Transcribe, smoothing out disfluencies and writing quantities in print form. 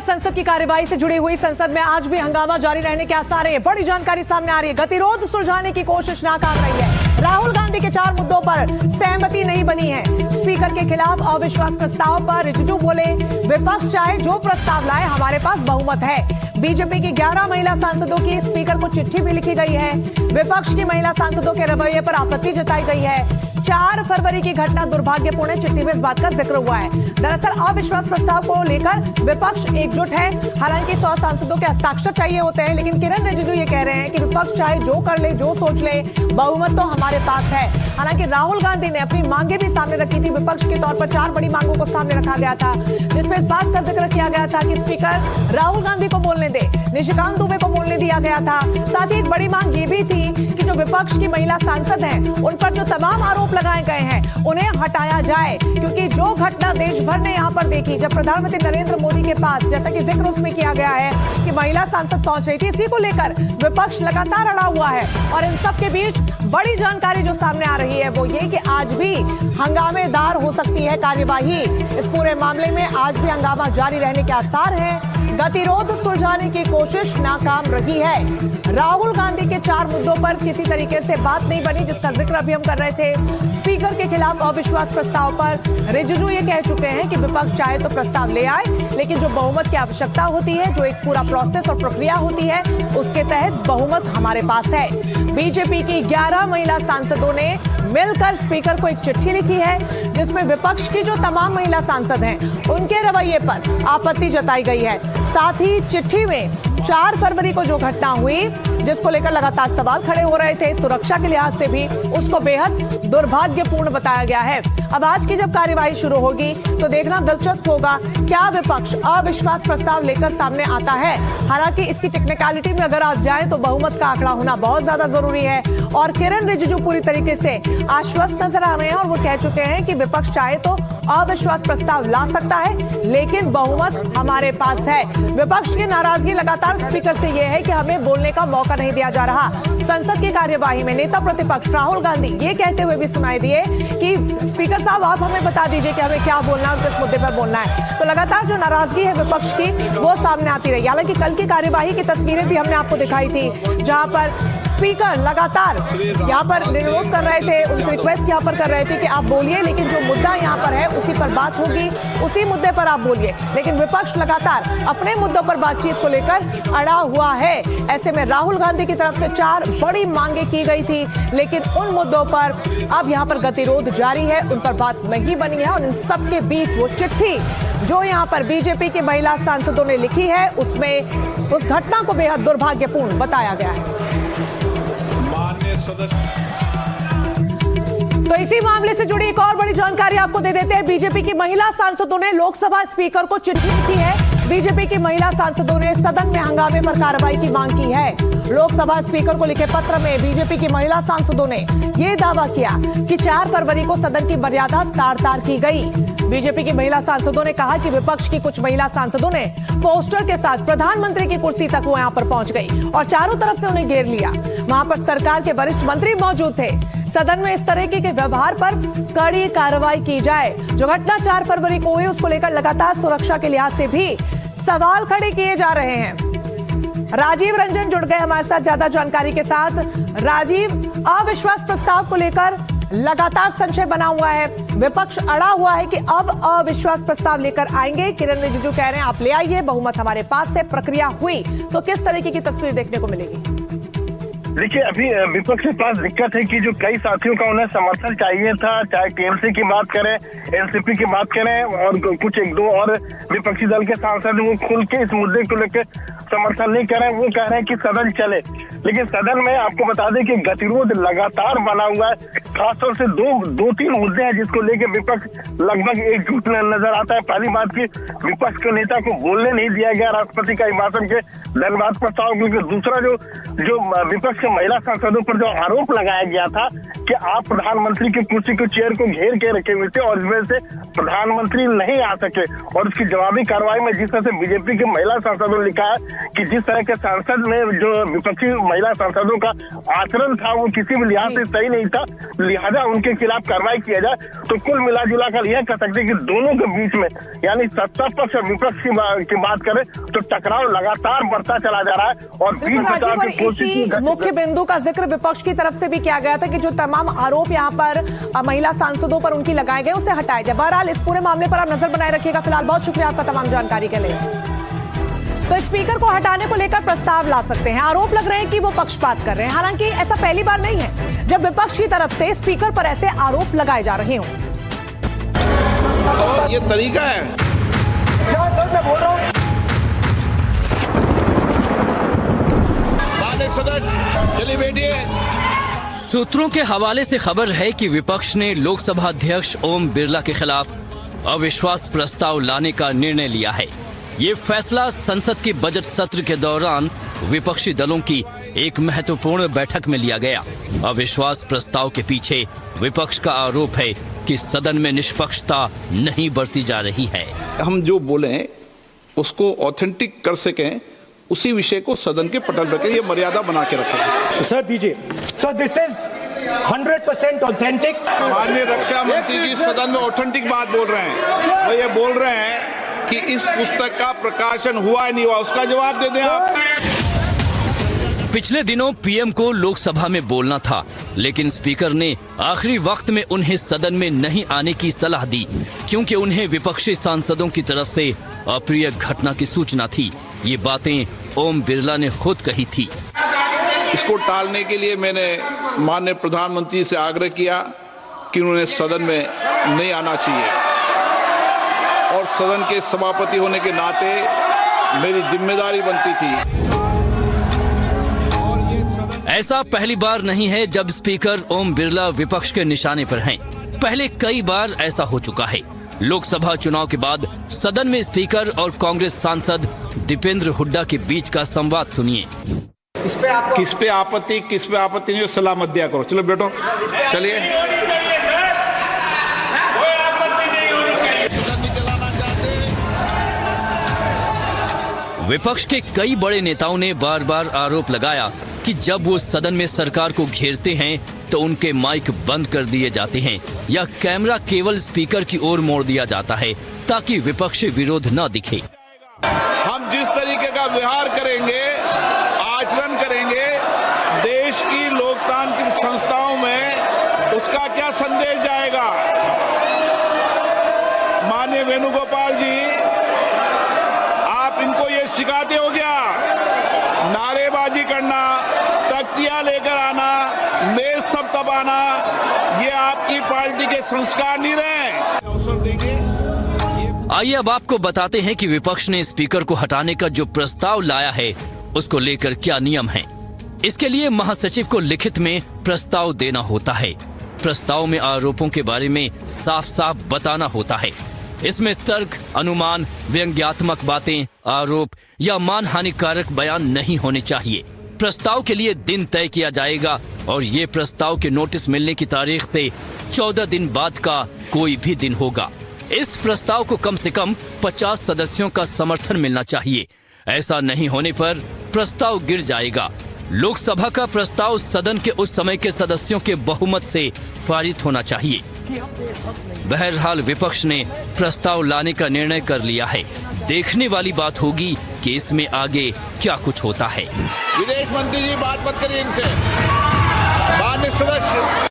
संसद की कार्यवाही से जुड़ी हुई संसद में आज भी हंगामा जारी रहने के आसार हैं। बड़ी जानकारी सामने आ रही है। गतिरोध सुलझाने की कोशिश नाकाम रही है। राहुल गांधी के 4 मुद्दों पर सहमति नहीं बनी है। स्पीकर के खिलाफ अविश्वास प्रस्ताव पर रिजिजू बोले, विपक्ष चाहे जो प्रस्ताव लाए, हमारे पास बहुमत है। बीजेपी की 11 महिला सांसदों की स्पीकर को चिट्ठी भी लिखी गई है। विपक्ष की महिला सांसदों के रवैये पर आपत्ति जताई गई है। 4 फरवरी की घटना दुर्भाग्यपूर्ण है। चिट्ठी में इस बात का जिक्र हुआ है। दरअसल अविश्वास प्रस्ताव को लेकर विपक्ष एकजुट है। हालांकि 100 सांसदों के हस्ताक्षर चाहिए होते हैं, लेकिन किरण रिजिजू ये कह रहे हैं कि विपक्ष चाहे जो कर ले, जो सोच ले, बहुमत तो हमारे पास है। हालांकि राहुल गांधी ने अपनी मांगे भी सामने रखी थी। विपक्ष के तौर पर 4 बड़ी मांगों को सामने रखा गया था, जिसमें इस बात का जिक्र किया गया था कि स्पीकर राहुल गांधी को बोलने दे, निशिकांत दुबे को बोलने दिया गया था। साथ ही एक बड़ी मांग ये भी थी कि जो विपक्ष की महिला सांसद हैं, उन पर जो तमाम आरोप लगाए गए हैं, उन्हें हटाया जाए। क्योंकि जो घटना देश भर ने यहाँ पर देखी, जब प्रधानमंत्री नरेंद्र मोदी के पास, जैसा कि जिक्र उसमें किया गया है कि महिला सांसद पहुंच रही थी, इसी को लेकर विपक्ष लगातार अड़ा हुआ है। और इन सब के बीच बड़ी जानकारी जो सामने आ रही है वो ये कि आज भी हंगामेदार हो सकती है कार्यवाही। इस पूरे मामले में आज भी हंगामा जारी रहने के आसार हैं। गतिरोध सुलझाने की कोशिश नाकाम रही है। राहुल गांधी के 4 मुद्दों पर किसी तरीके से बात नहीं बनी, जिसका जिक्र अभी हम कर रहे थे। स्पीकर के खिलाफ अविश्वास प्रस्ताव पर रिजिजू ये कह चुके हैं कि विपक्ष चाहे तो प्रस्ताव ले आए, लेकिन जो बहुमत की आवश्यकता होती है, जो एक पूरा प्रोसेस और प्रक्रिया होती है, उसके तहत बहुमत हमारे पास है। बीजेपी की 11 महिला सांसदों ने मिलकर स्पीकर को एक चिट्ठी लिखी है, जिसमें विपक्ष की जो तमाम महिला सांसद हैं, उनके रवैये पर आपत्ति जताई गई है। साथ ही चिट्ठी में 4 फरवरी को जो घटना हुई, जिसको लेकर लगातार सवाल खड़े हो रहे थे, सुरक्षा के लिहाज से भी, उसको बेहद दुर्भाग्यपूर्ण बताया गया है। अब आज की जब कार्यवाही शुरू होगी तो देखना दिलचस्प होगा क्या विपक्ष अविश्वास प्रस्ताव लेकर सामने आता है। हालांकि इसकी टेक्निकलिटी में अगर आप जाएं तो बहुमत का आंकड़ा होना बहुत ज्यादा जरूरी है। और किरण रिजिजू पूरी तरीके से आश्वस्त नजर आ रहे हैं और वो कह चुके हैं कि विपक्ष चाहे तो अविश्वास प्रस्ताव ला सकता है, लेकिन बहुमत हमारे पास है। विपक्ष की नाराजगी लगातार स्पीकर से यह है कि हमें बोलने का मौका नहीं दिया जा रहा। संसद की कार्यवाही में नेता प्रतिपक्ष राहुल गांधी ये कहते हुए भी सुनाई दिए कि स्पीकर साहब, आप हमें बता दीजिए कि हमें क्या बोलना है और किस मुद्दे पर बोलना है। तो लगातार जो नाराजगी है विपक्ष की, वो सामने आती रही। हालांकि कल की कार्यवाही की तस्वीरें भी हमने आपको दिखाई थी, जहां पर स्पीकर लगातार यहाँ पर निरोध कर रहे थे, उनसे रिक्वेस्ट यहाँ पर कर रहे थे कि आप बोलिए, लेकिन जो मुद्दा यहाँ पर है उसी पर बात होगी, उसी मुद्दे पर आप बोलिए। लेकिन विपक्ष लगातार अपने मुद्दों पर बातचीत को लेकर अड़ा हुआ है। ऐसे में राहुल गांधी की तरफ से 4 बड़ी मांगे की गई थी, लेकिन उन मुद्दों पर अब यहाँ पर गतिरोध जारी है, उन पर बात नहीं बनी है। और इन सबके बीच वो चिट्ठी जो यहाँ पर बीजेपी की महिला सांसदों ने लिखी है, उसमें उस घटना को बेहद दुर्भाग्यपूर्ण बताया गया है। तो इसी मामले से जुड़ी एक और बड़ी जानकारी आपको दे देते हैं। बीजेपी की महिला सांसदों ने लोकसभा स्पीकर को चिट्ठी लिखी है। बीजेपी की महिला सांसदों ने सदन में हंगामे पर कार्रवाई की मांग की है। लोकसभा स्पीकर को लिखे पत्र में बीजेपी की महिला सांसदों ने यह दावा किया कि 4 फरवरी को सदन की मर्यादा तार-तार की गई। बीजेपी की महिला सांसदों ने कहा कि विपक्ष की कुछ महिला सांसदों ने पोस्टर के साथ प्रधानमंत्री की कुर्सी तक वो यहाँ पर पहुंच गई और चारों तरफ से उन्हें घेर लिया। वहां पर सरकार के वरिष्ठ मंत्री मौजूद थे। सदन में इस तरह के व्यवहार पर कड़ी कार्रवाई की जाए। जो घटना 4 फरवरी को हुई, उसको लेकर लगातार सुरक्षा के लिहाज से भी सवाल खड़े किए जा रहे हैं। राजीव रंजन जुड़ गए हमारे साथ ज्यादा जानकारी के साथ। राजीव, अविश्वास प्रस्ताव को लेकर लगातार संशय बना हुआ है, विपक्ष अड़ा हुआ है कि अब अविश्वास प्रस्ताव लेकर आएंगे। किरण रिजिजू कह रहे हैं आप ले आइए, बहुमत हमारे पास है। प्रक्रिया हुई तो किस तरीके की तस्वीर देखने को मिलेगी? देखिए, अभी विपक्ष के पास दिक्कत है कि जो कई साथियों का उन्हें समर्थन चाहिए था, चाहे टीएमसी की बात करें, एनसीपी की बात करें, और कुछ 1-2 और विपक्षी दल के सांसद वो खुल के इस मुद्दे को लेकर समर्थन नहीं कर रहे हैं। वो कह रहे हैं कि सदन चले, लेकिन सदन में आपको बता दें कि गतिरोध लगातार बना हुआ है। खासतौर से 2-3 मुद्दे हैं जिसको लेकर विपक्ष लगभग एकजुट नजर आता है। पहली बात की विपक्ष के नेता को बोलने नहीं दिया गया राष्ट्रपति का अभिभाषण के धन्यवाद प्रस्ताव। दूसरा जो विपक्ष के महिला सांसदों पर जो आरोप लगाया गया था कि आप प्रधानमंत्री की कुर्सी को चेयर को घेर के रखे हुए थे और इस वजह से प्रधानमंत्री नहीं आ सके। और उसकी जवाबी कार्रवाई में जिस तरह से बीजेपी की महिला सांसदों ने लिखा है कि जिस तरह के सांसद में जो विपक्षी महिला सांसदों का आचरण था वो किसी भी लिहाज से सही नहीं था, लिहाजा उनके खिलाफ कार्रवाई किया जाए। तो कुल मिला जुला कर यह कह सकते हैं कि दोनों के बीच में यानी सत्ता पक्ष और विपक्ष की बात करें तो टकराव लगातार बढ़ता चला जा रहा है। और बीच बचाव की कोशिश मुख्य बिंदु का जिक्र विपक्ष की तरफ से भी किया गया था कि जो तमाम आरोप यहाँ पर महिला सांसदों पर उनकी लगाए गए उसे हटाया जाए। बहरहाल इस पूरे मामले पर आप नजर बनाए रखिएगा। फिलहाल बहुत शुक्रिया आपका तमाम जानकारी के लिए। तो स्पीकर को हटाने को लेकर प्रस्ताव ला सकते हैं। आरोप लग रहे हैं कि वो पक्षपात कर रहे हैं, हालांकि ऐसा पहली बार नहीं है जब विपक्ष की तरफ से स्पीकर पर ऐसे आरोप लगाए जा रहे हों। ये तरीका है। मैं बोल रहा हूं। चलिए बैठिए। सूत्रों के हवाले से खबर है कि विपक्ष ने लोकसभा अध्यक्ष ओम बिरला के खिलाफ अविश्वास प्रस्ताव लाने का निर्णय लिया है। ये फैसला संसद के बजट सत्र के दौरान विपक्षी दलों की एक महत्वपूर्ण बैठक में लिया गया। अविश्वास प्रस्ताव के पीछे विपक्ष का आरोप है कि सदन में निष्पक्षता नहीं बरती जा रही है। हम जो बोले उसको ऑथेंटिक कर सकें, उसी विषय को सदन के पटल पर ये मर्यादा बना के रखें। सर दीजिए। Sir this is 100% authentic. माननीय रक्षा मंत्री जी सदन में ऑथेंटिक बात बोल रहे हैं। वो ये बोल रहे हैं कि इस पुस्तक का प्रकाशन हुआ है नहीं हुआ, उसका जवाब दे दें आप। पिछले दिनों पीएम को लोकसभा में बोलना था, लेकिन स्पीकर ने आखिरी वक्त में उन्हें सदन में नहीं आने की सलाह दी, क्योंकि उन्हें विपक्षी सांसदों की तरफ से अप्रिय घटना की सूचना थी। ये बातें ओम बिरला ने खुद कही थी। इसको टालने के लिए मैंने माननीय प्रधानमंत्री से आग्रह किया कि उन्हें सदन में नहीं आना चाहिए, और सदन के सभापति होने के नाते मेरी जिम्मेदारी बनती थी। ऐसा पहली बार नहीं है जब स्पीकर ओम बिरला विपक्ष के निशाने पर हैं। पहले कई बार ऐसा हो चुका है। लोकसभा चुनाव के बाद सदन में स्पीकर और कांग्रेस सांसद दीपेंद्र हुड्डा के बीच का संवाद सुनिए। किस पे आपत्ति नहीं, सलाह मत दिया करो। चलो बैठो, चलिए। विपक्ष के कई बड़े नेताओं ने बार बार आरोप लगाया कि जब वो सदन में सरकार को घेरते हैं तो उनके माइक बंद कर दिए जाते हैं या कैमरा केवल स्पीकर की ओर मोड़ दिया जाता है ताकि विपक्षी विरोध न दिखे। हम जिस तरीके का व्यवहार करेंगे, आचरण करेंगे, देश की लोकतांत्रिक संस्थाओं में उसका क्या संदेश जाएगा। माननीय वेणुगोपाल जी, आप इनको ये सिखाते हो क्या? नारेबाजी करना, तख्तियां लेकर आना, मेज थपथपाना, ये आपकी पार्टी के संस्कार नहीं रहे। अवसर देंगे। आइए अब आपको बताते हैं कि विपक्ष ने स्पीकर को हटाने का जो प्रस्ताव लाया है उसको लेकर क्या नियम है। इसके लिए महासचिव को लिखित में प्रस्ताव देना होता है। प्रस्ताव में आरोपों के बारे में साफ साफ बताना होता है। इसमें तर्क, अनुमान, व्यंग्यात्मक बातें, आरोप या मानहानिकारक बयान नहीं होने चाहिए। प्रस्ताव के लिए दिन तय किया जाएगा और ये प्रस्ताव के नोटिस मिलने की तारीख से 14 दिन बाद का कोई भी दिन होगा। इस प्रस्ताव को कम से कम 50 सदस्यों का समर्थन मिलना चाहिए। ऐसा नहीं होने पर प्रस्ताव गिर जाएगा। लोकसभा का प्रस्ताव सदन के उस समय के सदस्यों के बहुमत से पारित होना चाहिए। बहरहाल विपक्ष ने प्रस्ताव लाने का निर्णय कर लिया है। देखने वाली बात होगी कि इसमें आगे क्या कुछ होता है। विदेश मंत्री जी बात मत करिए इनसे। माननीय सदस्य